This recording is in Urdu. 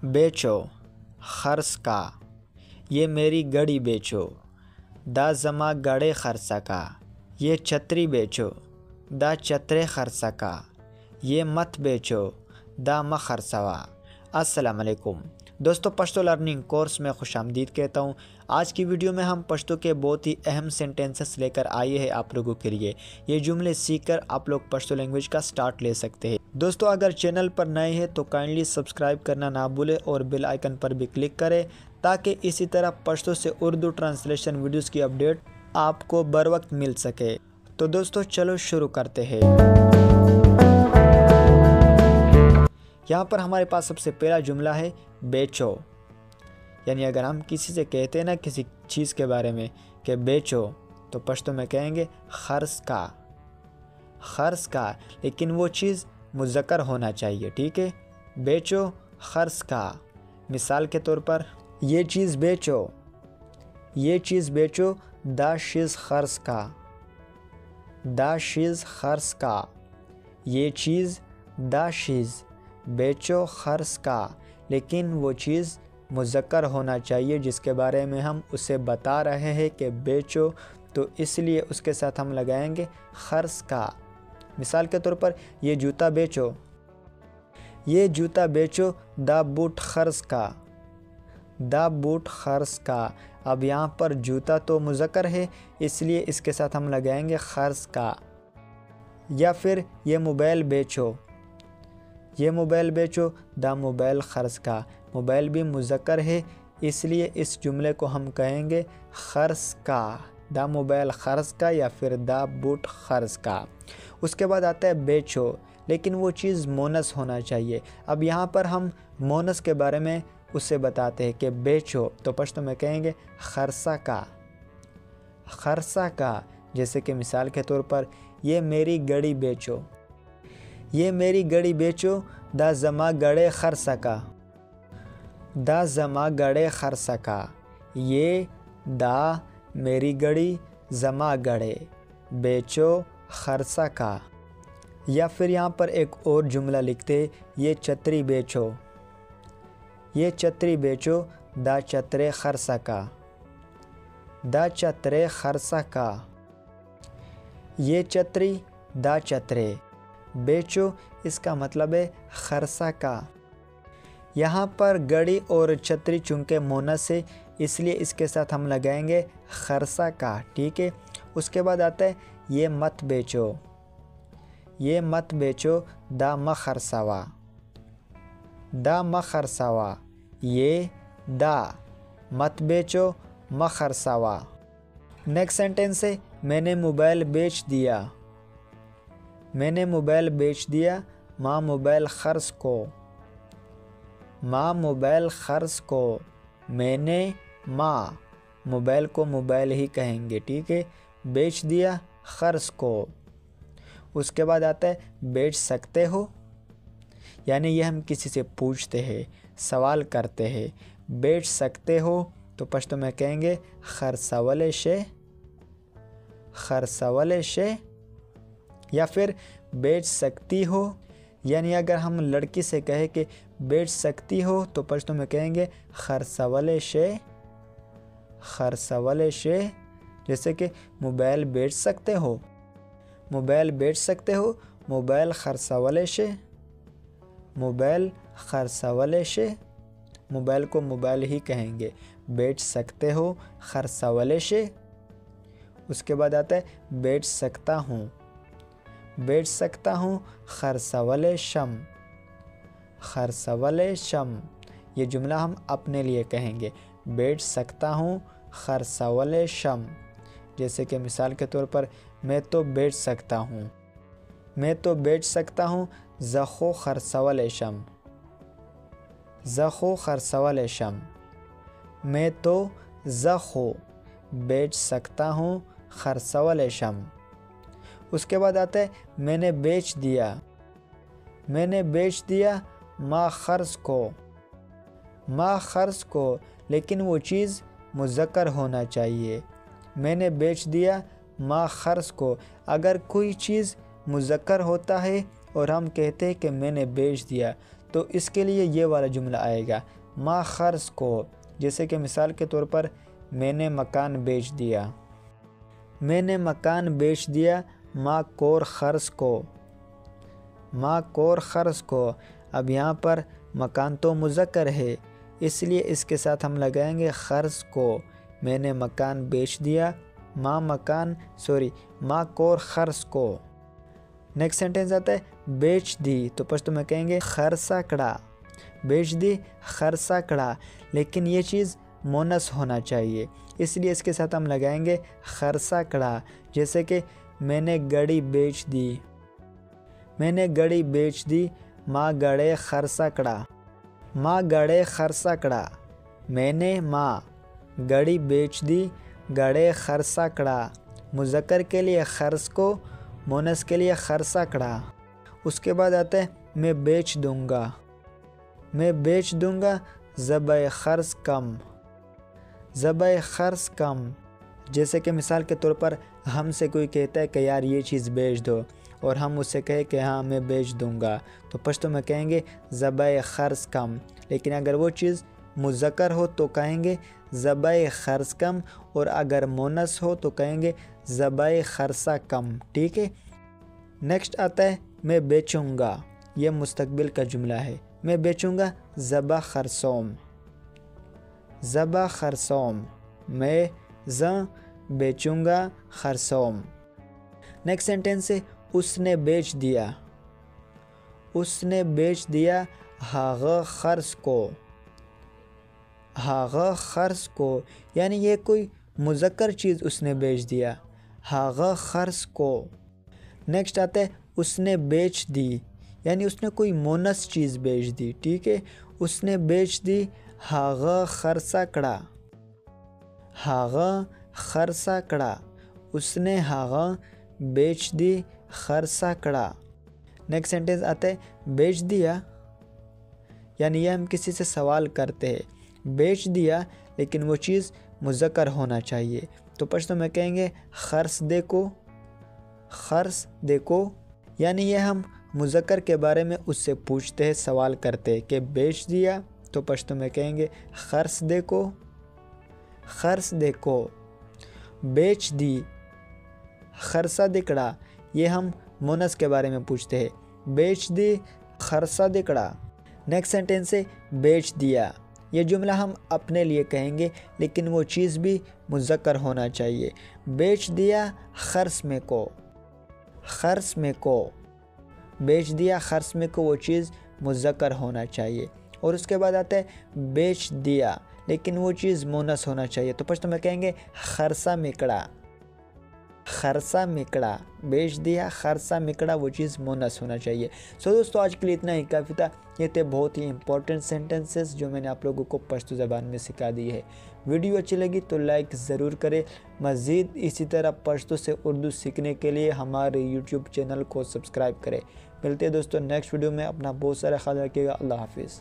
بیچو خرڅ کا، یہ میری گڑی بیچو، دا زما گڑے خرڅ کا، یہ چھتری بیچو، دا چھترے خرڅ کا، یہ مت بیچو، دا مہ خرڅوا۔ السلام علیکم دوستو، پشتو لرننگ کورس میں خوش آمدید کہتا ہوں۔ آج کی ویڈیو میں ہم پشتو کے بہت ہی اہم سینٹینسز لے کر آئے ہیں آپ لوگوں کے لیے۔ یہ جملے سیکھ کر آپ لوگ پشتو لینگویج کا سٹارٹ لے سکتے ہیں۔ دوستو اگر چینل پر نئے ہیں تو کائنڈلی سبسکرائب کرنا نہ بھولیں اور بیل آئیکن پر بھی کلک کریں تاکہ اسی طرح پشتو سے اردو ٹرانسلیشن ویڈیوز کی اپڈیٹ آپ کو بر وقت مل سکے۔ تو دوستو چلو شروع کرتے ہیں۔ یہاں پر ہمارے پاس سب سے پہلا جملہ ہے بیچو، یعنی اگر ہم کسی سے کہتے ہیں نا کسی چیز کے بارے میں کہ بیچو تو پشتو میں کہیں گے خرڅ کا، خرڅ کا، لیکن وہ چیز مذکر ہونا چاہیے، ٹھیک ہے۔ بیچو خرڅ کا، مثال کے طور پر یہ چیز بیچو، یہ چیز بیچو، دا شیز خرڅ کا، دا شیز خرڅ کا، یہ چیز دا شیز بیچو خرڅ کا، لیکن وہ چیز مذکر ہونا چاہیے جس کے بارے میں ہم اسے بتا رہے ہیں کہ بیچو، تو اس لیے اس کے ساتھ ہم لگائیں گے خرڅ کا۔ مثال کے طور پر یہ جوتا بیچو، یہ جوتا بیچو، دا بوٹ خرڅ کا، دا بوٹ خرڅ کا۔ اب یہاں پر جوتا تو مذکر ہے اس لیے اس کے ساتھ ہم لگائیں گے خرڅ کا۔ یا پھر یہ موبائل بیچو، یہ موبائل بیچو، دا موبائل خرڅ کا۔ موبائل بھی مذکر ہے اس لیے اس جملے کو ہم کہیں گے خرڅ کا، دا موبائل خرڅ کا یا پھر دا بوٹ خرڅ کا۔ اس کے بعد آتا ہے بیچو، لیکن وہ چیز مونس ہونا چاہیے۔ اب یہاں پر ہم مونس کے بارے میں اسے بتاتے ہیں کہ بیچو تو پشتو میں کہیں گے خرڅہ کا، خرڅہ کا۔ جیسے کہ مثال کے طور پر یہ میری گڑی بیچو، یہ میری گڑی بیچو، دا زما گڑے خرڅہ کا، دا زما گڑے خرڅہ کا، یہ دا میری گڑی زما گڑے بیچو خرڅہ کا۔ یا پھر یہاں پر ایک اور جملہ لکھتے یہ چھتری بیچو، یہ چھتری بیچو، دا چھترے خرڅہ کا، دا چھترے خرڅہ کا، یہ چھتری دا چھترے بیچو، اس کا مطلب ہے خرڅہ کا۔ یہاں پر گڑی اور چھتری چونکہ مونس ہے اس لیے اس کے ساتھ ہم لگائیں گے خرڅہ کا، ٹھیک ہے۔ اس کے بعد آتا ہے یہ مت بیچو، یہ مت بیچو، دا مہ خرڅوا، دا مہ خرڅوا، یہ دا مت بیچو، مہ خرڅوا۔ نیکسٹ سینٹینس ہے میں نے موبائل بیچ دیا، میں نے موبائل بیچ دیا، ماں موبائل خرڅ کو، ماں موبائل خرڅ کو، میں نے ماں موبائل کو موبائل ہی کہیں گے، ٹھیک ہے، بیچ دیا خرڅ کو۔ اس کے بعد آتا ہے بیچ سکتے ہو، یعنی یہ ہم کسی سے پوچھتے ہیں، سوال کرتے ہیں۔ بیچ سکتے ہو تو پشتو میں کہیں گے خرڅولے شے، خرڅولے شے۔ یا پھر بیچ سکتی ہو، یعنی اگر ہم لڑکی سے کہیں کہ بیچ سکتی ہو تو پشتو میں کہیں گے خرڅولے شے، خرڅولے شے۔ جیسے کہ موبائل بیچ سکتے ہو، موبائل بیچ سکتے ہو، موبائل خرڅولے شے، موبائل خرڅولے شے۔ موبائل کو موبائل ہی کہیں گے، بیچ سکتے ہو خرڅولے شے۔ اس کے بعد آتا ہے بیچ سکتا ہوں، بیچ سکتا ہوں خرڅولے شم، خرڅولے شم۔ یہ جملہ ہم اپنے لیے کہیں گے، بیچ سکتا ہوں خرڅولے شم۔ جیسے کہ مثال کے طور پر میں تو بیچ سکتا ہوں، میں تو بیچ سکتا ہوں زخو خرڅولے شم، زخو خرڅولے شم۔ میں تو زخو بیچ سکتا ہوں خرڅولے شم۔ اس کے بعد آتا ہے میں نے بیچ دیا، میں نے بیچ دیا ما خرڅ کو، ما خرڅ کو، لیکن وہ چیز مذکر ہونا چاہیے۔ میں نے بیچ دیا ما خرڅ کو۔ اگر کوئی چیز مذکر ہوتا ہے اور ہم کہتے ہیں کہ میں نے بیچ دیا تو اس کے لیے یہ والا جملہ آئے گا ما خرس کو، جیسے کہ مثال کے طور پر میں نے مکان بیچ دیا، میں نے مکان بیچ دیا ما کور خرس کو، ما کور خرس کو۔ اب یہاں پر مکان تو مذکر ہے، اس لیے اس کے ساتھ ہم لگائیں گے خرس کو، میں نے مکان بیچ دیا ما کور خرس کو۔ نیکسٹ سینٹنس آتا ہے بیچ دی، تو پشتو میں کہیں گے خرسا کڑا، بیچ دی خرسا کڑا، لیکن یہ چیز مونس ہونا چاہیے، اس لیے اس کے ساتھ ہم لگائیں گے خرسا کڑا، جیسے کہ میں نے گڑی بیچ دی، میں نے گڑی بیچ دی ما گڑے خرسا کڑا، ما گڑے خرسا کڑا، میں نے ما گڑی بیچ دی گڑے خرسا کڑا، مذکر کے لیے خرس کو، مونس کے لیے خرسا کڑا۔ اس کے بعد آتا ہے میں بیچ دوں گا، میں بیچ دوں گا ذبح خرس کم، ذبح خرس کم، جیسے کہ مثال کے طور پر ہم سے کوئی کہتا ہے کہ یار یہ چیز بیچ دو، اور ہم اس سے کہیں کہ ہاں میں بیچ دوں گا، تو پشتو میں کہیں گے ذبح خرس کم، لیکن اگر وہ چیز مذکر ہو تو کہیں گے ذبح خرس کم، اور اگر مونس ہو تو کہیں گے ذبح خرسا کم، ٹھیک ہے۔ نیکسٹ آتا ہے میں بیچوں گا، یہ مستقبل کا جملہ ہے، میں بیچوں گا ذبح خرسوم، ذبح خرسوم، میں بیچوں گا خرسوم۔ نیکسٹ سینٹنس ہے اس نے بیچ دیا، اس نے بیچ دیا ہاغ خرس کو، ہاغ خرس کو، یعنی یہ کوئی مذکر چیز اس نے بیچ دیا، ہاغ خرس کو۔ نیکسٹ آتا ہے اس نے بیچ دی، یعنی اس نے کوئی مونس چیز بیچ دی، ٹھیک ہے، اس نے بیچ دی ہاغ خرسا کڑا، ہاغ خرسا کڑا، اس نے ہاغ بیچ دی خرسا کڑا۔ نیکسٹ سینٹنس آتا ہے بیچ دیا، یعنی یہ ہم کسی سے سوال کرتے ہیں، بیچ دیا لیکن وہ چیز مذکر ہونا چاہیے، تو پشتو میں کہیں گے خرس دے کو، خرس دے کو، یعنی یہ ہم مذکر کے بارے میں اس سے پوچھتے ہیں، سوال کرتے ہیں کہ بیچ دیا، تو پشتو میں کہیں گے خرس دے کو، خرس دے کو۔ بیچ دی خرسا دکڑا، یہ ہم مونس کے بارے میں پوچھتے ہیں، بیچ دی خرسا دکڑا۔ نیکسٹ سینٹنس ہے بیچ دیا، یہ جملہ ہم اپنے لیے کہیں گے لیکن وہ چیز بھی مذکر ہونا چاہیے، بیچ دیا خرس میں کو، خرس میں کو، بیچ دیا خرس میں کو، وہ چیز مذکر ہونا چاہیے۔ اور اس کے بعد آتا ہے بیچ دیا لیکن وہ چیز مونس ہونا چاہیے، تو پشتو میں کہیں گے خرسا مکڑا، خرسا مکڑا، بیچ دیا خرسا مکڑا، وہ چیز مونس ہونا چاہیے۔ سو دوستو آج کے لیے اتنا ہی کافی تھا، یہ تھے بہت ہی امپورٹنٹ سینٹنسز جو میں نے آپ لوگوں کو پشتو زبان میں سکھا دی ہے۔ ویڈیو اچھی لگی تو لائک ضرور کریں، مزید اسی طرح پشتو سے اردو سیکھنے کے لیے ہمارے یوٹیوب چینل کو سبسکرائب کریں۔ ملتے ہیں دوستو نیکسٹ ویڈیو میں، اپنا بہت سارا خیال رکھیے گا، اللہ حافظ۔